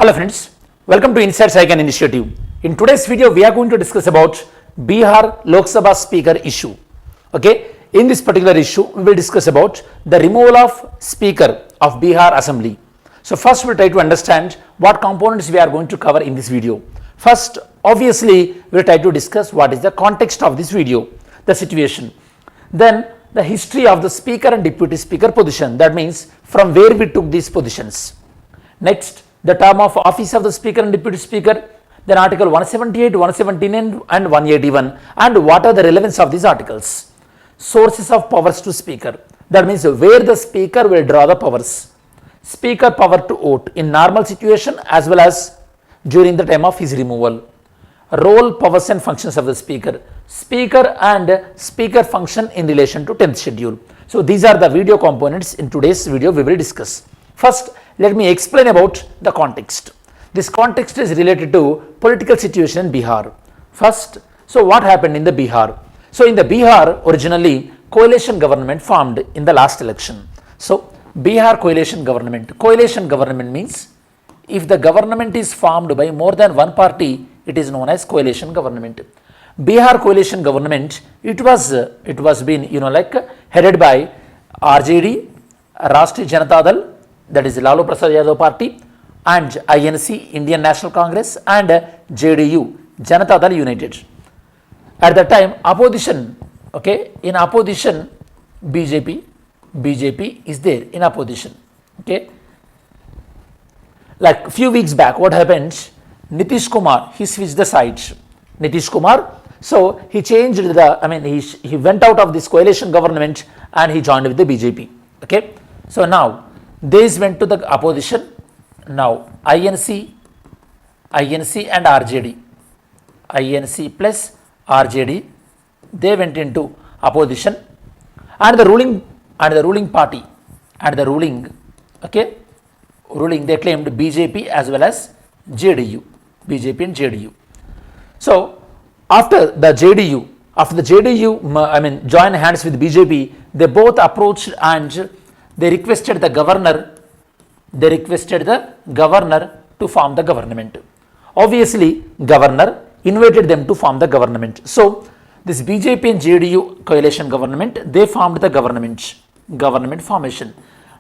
Hello friends, welcome to Inside Saigon Initiative. In today's video, we are going to discuss about Bihar Lok Sabha Speaker issue. Okay, in this particular issue, we will discuss about the removal of Speaker of Bihar Assembly. So first, we'll try to understand what components we are going to cover in this video. First, obviously, we'll try to discuss what is the context of this video, the situation. Then, the history of the Speaker and Deputy Speaker position. That means from where we took these positions. Next, the term of office of the Speaker and Deputy Speaker, then Article 178, 179 and 181, and what are the relevance of these articles. Sources of powers to Speaker, that means where the Speaker will draw the powers. Speaker power to vote in normal situation as well as during the time of his removal. Role, powers and functions of the Speaker. Speaker and Speaker function in relation to 10th schedule. So these are the video components in today's video we will discuss. First, let me explain about the context. This context is related to political situation in Bihar. First, so what happened in the Bihar? So in the Bihar, originally coalition government formed in the last election. So Bihar coalition government means if the government is formed by more than one party, it is known as coalition government. Bihar coalition government, it was been headed by RJD, Rashtriya Janata Dal, that is Lalu Prasad Yadav party, and INC, Indian National Congress, and JDU, Janata Dal United. At that time, opposition, in opposition, BJP is there in opposition, Like few weeks back, what happened? Nitish Kumar, he switched the sides. Nitish Kumar, so he changed he went out of this coalition government and he joined with the BJP, So now, these went to the opposition. Now INC and RJD, INC plus RJD, they went into opposition, and the ruling party and the ruling they claimed BJP as well as JDU, BJP and JDU. So after the JDU joined hands with BJP, they both approached and they requested the governor to form the government. Obviously, governor invited them to form the government. So this BJP and JDU coalition government, they formed the government formation.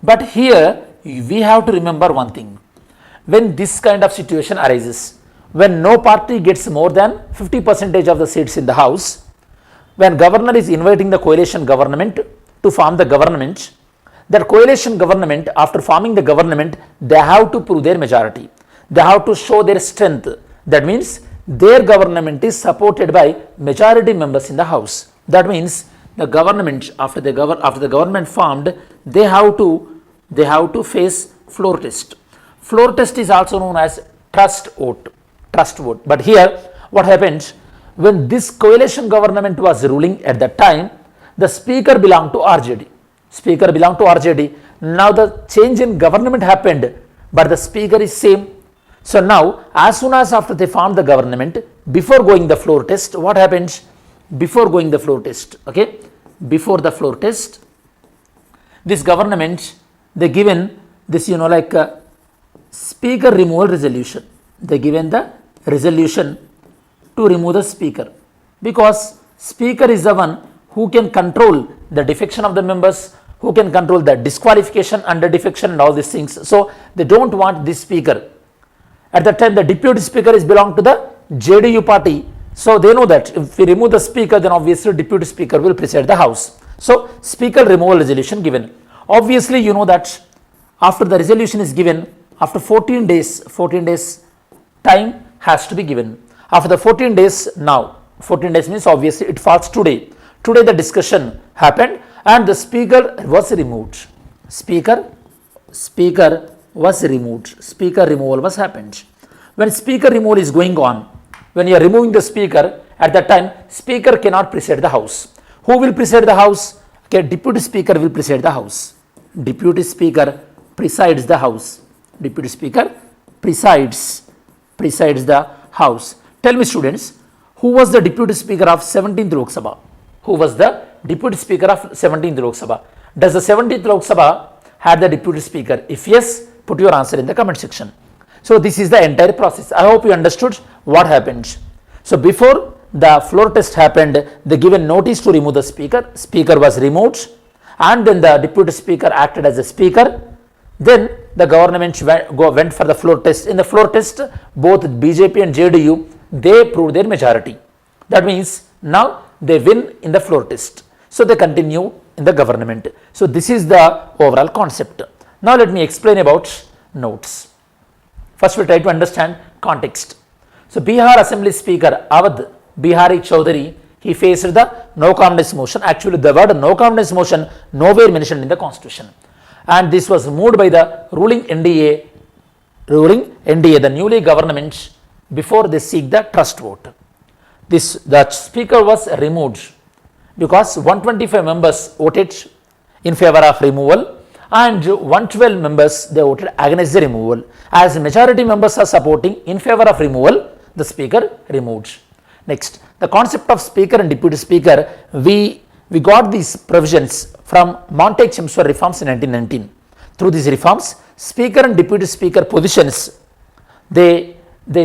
But here we have to remember one thing. When this kind of situation arises, when no party gets more than 50% of the seats in the house, when governor is inviting the coalition government to form the government, that coalition government, after forming the government, they have to prove their majority. They have to show their strength. That means their government is supported by majority members in the house. That means the government, after the government formed, they have to face floor test. Floor test is also known as trust vote. But here, what happened? When this coalition government was ruling at that time, the speaker belonged to RJD. Now the change in government happened, but the speaker is same. So now, as soon as after they formed the government, before going the floor test, what happened? Before going the floor test, before the floor test, this government, they given this, speaker removal resolution. They given the resolution to remove the speaker, because speaker is the one who can control the defection of the members, who can control the disqualification, under defection and all these things. So they don't want this speaker. At that time, the deputy speaker is belong to the JDU party. So they know that if we remove the speaker, then obviously deputy speaker will preside the house. So speaker removal resolution given. Obviously, you know that after the resolution is given, after 14 days time has to be given. After the 14 days, now 14 days means obviously it falls today. Today the discussion happened and the speaker was removed. Speaker was removed. Speaker removal was happened. When speaker removal is going on, when you are removing the speaker, at that time speaker cannot preside the house. Who will preside the house? Deputy speaker will preside the house. Deputy speaker presides the house. Deputy speaker presides the house. Tell me, students, who was the deputy speaker of 17th Lok Sabha? Who was the deputy speaker of 17th Lok Sabha? Does the 17th Lok Sabha had the deputy speaker? If yes, put your answer in the comment section. So this is the entire process. I hope you understood what happened. So before the floor test happened, they given notice to remove the speaker. Speaker was removed, and then the deputy speaker acted as a speaker. Then the government went for the floor test. In the floor test, both BJP and JDU, they proved their majority. That means now they win in the floor test. So they continue in the government. So this is the overall concept. Now let me explain about notes. First we try to understand context. So Bihar Assembly Speaker Awadh Bihari Chaudhary, he faced the no confidence motion. Actually the word no confidence motion nowhere mentioned in the constitution. And this was moved by the ruling NDA, the newly government, before they seek the trust vote. The speaker was removed because 125 members voted in favor of removal and 112 members they voted against the removal. As majority members are supporting in favor of removal, the speaker removed. Next, the concept of speaker and deputy speaker, we got these provisions from Montague-Chelmsford reforms in 1919. Through these reforms, speaker and deputy speaker positions, they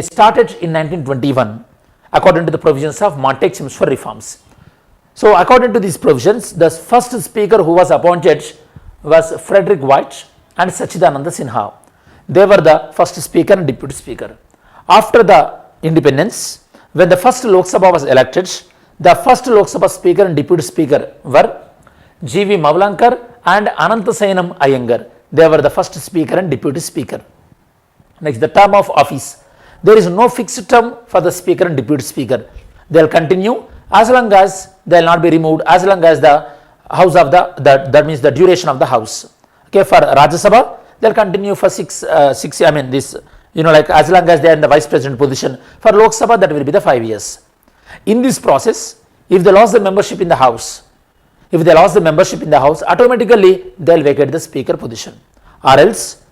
started in 1921 according to the provisions of Montague-Chelmsford reforms. So according to these provisions, the first speaker who was appointed was Frederick White and Sachidananda Sinha. They were the first speaker and deputy speaker. After the independence, when the first Lok Sabha was elected, the first Lok Sabha speaker and deputy speaker were G.V. Mavlankar and Ananthasayanam Iyengar. They were the first speaker and deputy speaker. Next, the term of office. There is no fixed term for the speaker and deputy speaker. They will continue as long as they will not be removed, as long as the house of that means the duration of the house. Okay, for Rajya Sabha, they will continue for six, as long as they are in the vice president position. For Lok Sabha, that will be the 5 years. In this process, if they lost the membership in the house, automatically they will vacate the speaker position. Or else,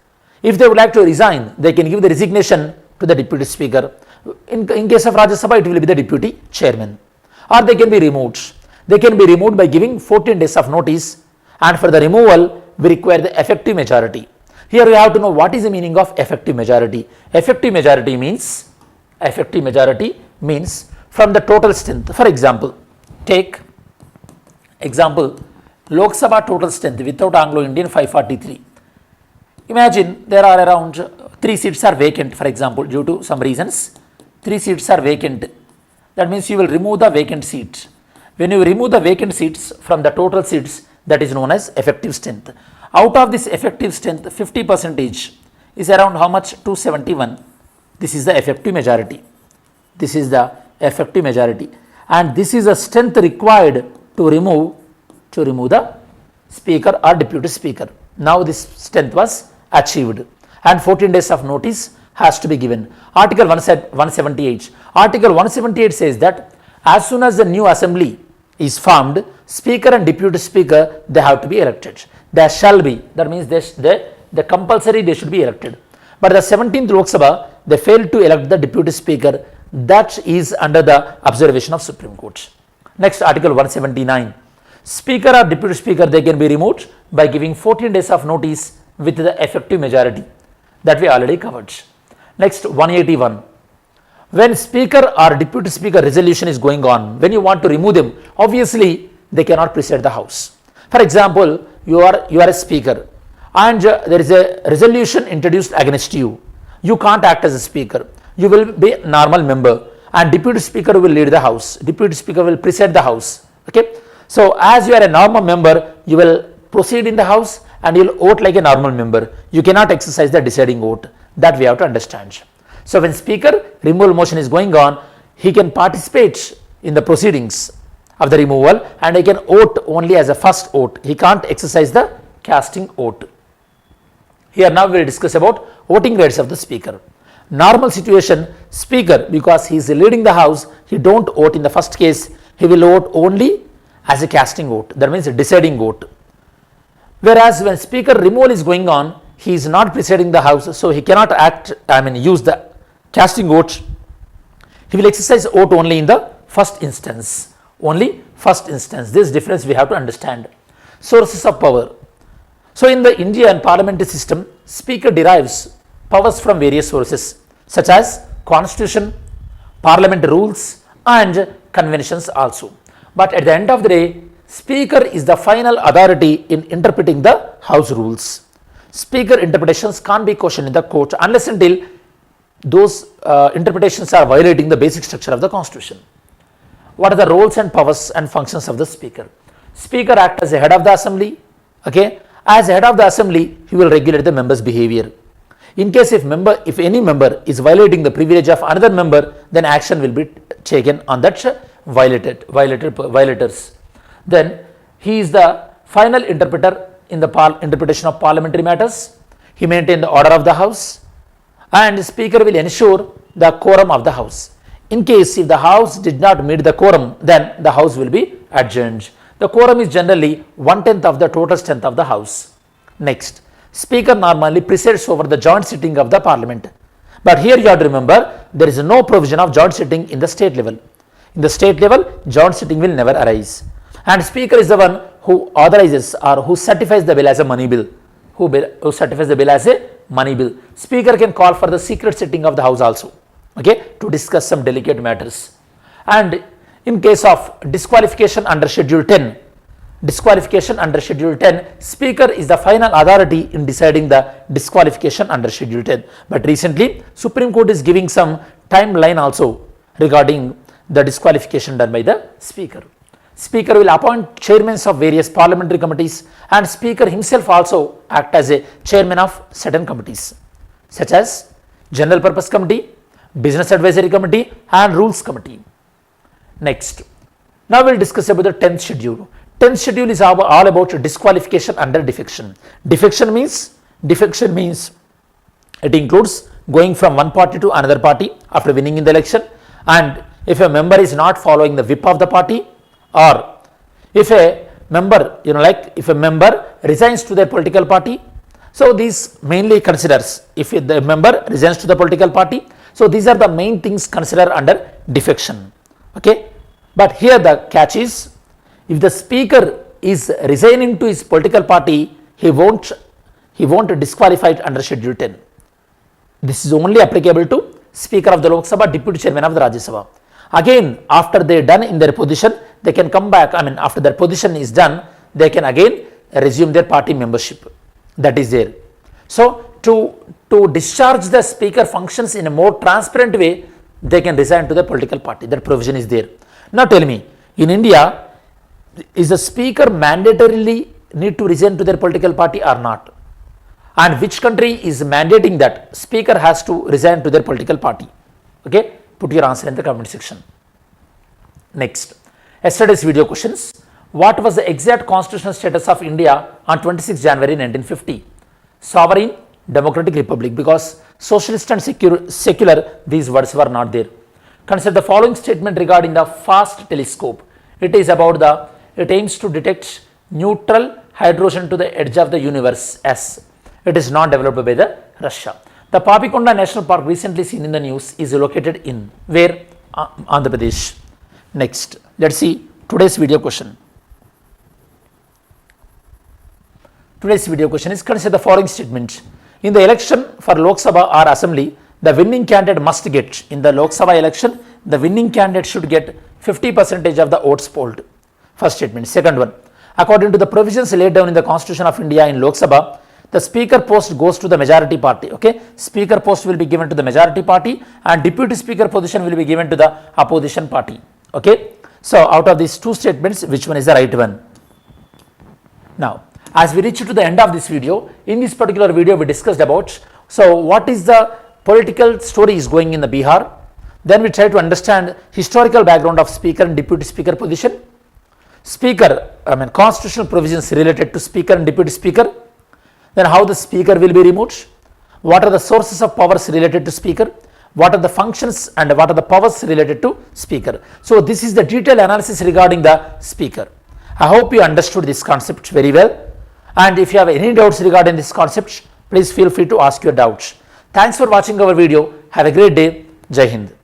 if they would like to resign, they can give the resignation to the deputy speaker. In case of Rajya Sabha, it will be the deputy chairman. Or they can be removed. They can be removed by giving 14 days of notice, and for the removal, we require the effective majority. Here we have to know what is the meaning of effective majority. Effective majority means from the total strength. For example, take Lok Sabha total strength without Anglo-Indian 543. Imagine there are around 3 seats are vacant, for example, due to some reasons. 3 seats are vacant. That means you will remove the vacant seat. When you remove the vacant seats from the total seats, that is known as effective strength. Out of this effective strength, 50% is around how much? 271. This is the effective majority. And this is the strength required to remove the speaker or deputy speaker. Now this strength was achieved, and 14 days of notice has to be given. Article 178. Article 178 says that as soon as the new assembly is formed, speaker and deputy speaker, they have to be elected. There shall be, that means the compulsory they should be elected. But the 17th Lok Sabha, they failed to elect the deputy speaker. That is under the observation of Supreme Court. Next, Article 179. Speaker or deputy speaker, they can be removed by giving 14 days of notice with the effective majority. That we already covered. Next, 181. When speaker or deputy speaker resolution is going on, when you want to remove them, obviously they cannot preside the house. For example, you are a speaker and there is a resolution introduced against you. You can't act as a speaker. You will be a normal member, and deputy speaker will lead the house. Deputy speaker will preside the house. Okay. So as you are a normal member, you will proceed in the house and you will vote like a normal member. You cannot exercise the deciding vote. That we have to understand. So when speaker removal motion is going on, he can participate in the proceedings of the removal, and he can vote only as a first vote. He can't exercise the casting vote. Here now we will discuss about voting rights of the speaker. Normal situation, speaker, because he is leading the house, he don't vote in the first case. He will vote only as a casting vote. That means a deciding vote. Whereas when speaker removal is going on, he is not presiding the house, so he cannot use the casting vote. He will exercise vote only in the first instance. This difference we have to understand. Sources of power. So in the Indian parliamentary system, speaker derives powers from various sources such as constitution, parliament rules and conventions also. But at the end of the day, speaker is the final authority in interpreting the house rules. Speaker interpretations can't be questioned in the court unless until those interpretations are violating the basic structure of the constitution. What are the roles and powers and functions of the speaker? Speaker acts as a head of the assembly. Okay, as head of the assembly, he will regulate the members' behavior. In case if any member is violating the privilege of another member, then action will be taken on that violators. Then he is the final interpreter in the interpretation of parliamentary matters. He maintains the order of the house, and speaker will ensure the quorum of the house. In case if the house did not meet the quorum, then the house will be adjourned. The quorum is generally 1/10 of the total strength of the house. Next, speaker normally presides over the joint sitting of the parliament. But here you have to remember, there is no provision of joint sitting in the state level. In the state level, joint sitting will never arise. And speaker is the one who authorizes or who certifies the bill as a money bill. Who certifies the bill as a money bill. Speaker can call for the secret sitting of the house also, okay, to discuss some delicate matters. And in case of disqualification under Schedule 10, speaker is the final authority in deciding the disqualification under Schedule 10. But recently, Supreme Court is giving some timeline also regarding the disqualification done by the speaker. Speaker will appoint chairmen of various parliamentary committees, and speaker himself also act as a chairman of certain committees such as General Purpose Committee, Business Advisory Committee and Rules Committee. Next, now we will discuss about the 10th schedule. 10th schedule is all about disqualification under defection. Defection means it includes going from one party to another party after winning in the election, and if a member is not following the whip of the party, or if a member if a member resigns to their political party. So these mainly considers if the member resigns to the political party. So these are the main things considered under defection. Okay, but here the catch is, if the speaker is resigning to his political party, he won't disqualify it under Schedule 10. This is only applicable to Speaker of the Lok Sabha, Deputy Chairman of the Rajya Sabha. Again, after they are done in their position, they can come back. After their position is done, they can again resume their party membership. That is there. So to discharge the speaker functions in a more transparent way, they can resign to the political party. That provision is there. Now tell me, in India, is the speaker mandatorily need to resign to their political party or not? And which country is mandating that speaker has to resign to their political party? Okay, put your answer in the comment section. Next, yesterday's video questions. What was the exact constitutional status of India on 26 January 1950? Sovereign, democratic republic, because socialist and secular, these words were not there. Consider the following statement regarding the FAST telescope. It aims to detect neutral hydrogen to the edge of the universe. S. It is not developed by the Russia. The Papikonda National Park, recently seen in the news, is located in where? Andhra Pradesh. Next, let's see today's video question. Today's video question is, consider the following statement. In the election for Lok Sabha or Assembly, the winning candidate must get, in the Lok Sabha election, the winning candidate should get 50% of the votes polled. First statement. Second one, according to the provisions laid down in the Constitution of India in Lok Sabha, the speaker post goes to the majority party. Okay, speaker post will be given to the majority party and deputy speaker position will be given to the opposition party. Okay, so out of these two statements, which one is the right one? Now, as we reach to the end of this video, in this particular video we discussed about, so what is the political story is going in the Bihar. Then we try to understand historical background of speaker and deputy speaker position. Speaker, constitutional provisions related to speaker and deputy speaker. Then how the speaker will be removed. What are the sources of powers related to speaker? What are the functions and what are the powers related to speaker? So this is the detailed analysis regarding the speaker. I hope you understood this concept very well. And if you have any doubts regarding this concept, please feel free to ask your doubts. Thanks for watching our video. Have a great day. Jai Hind.